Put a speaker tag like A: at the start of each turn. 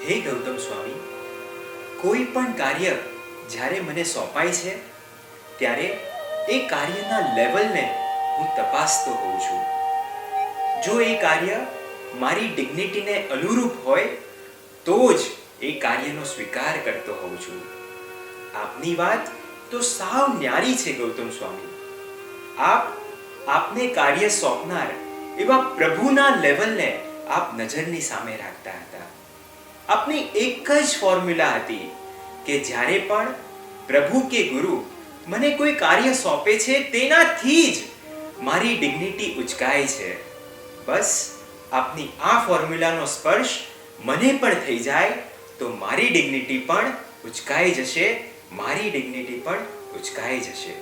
A: હે ગૌતમ સ્વામી, કોઈ પણ કાર્ય જ્યારે મને સોંપાય છે ત્યારે એ કાર્યના લેવલને હું તપાસતો હોઉં છું. જો એ કાર્ય મારી ડિગ્નિટીને અનુરૂપ હોય તો જ એ કાર્યનો સ્વીકાર કરતો હોઉં છું. આપની વાત તો સાવ ન્યારી છે ગૌતમ સ્વામી. આપને કાર્ય સોંપનાર એવા પ્રભુના લેવલને આપ નજરની સામે રાખતા હતા. આપની એક જ ફોર્મ્યુલા હતી કે જ્યારે પણ પ્રભુ કે ગુરુ મને કોઈ કાર્ય સોંપે છે તેનાથી જ મારી ડિગ્નિટી ઉચકાય છે. બસ આપની આ ફોર્મ્યુલાનો સ્પર્શ મને પણ થઈ જાય તો મારી ડિગ્નિટી પણ ઉચકાઈ જશે, મારી ડિગ્નિટી પણ ઉચકાઈ જશે.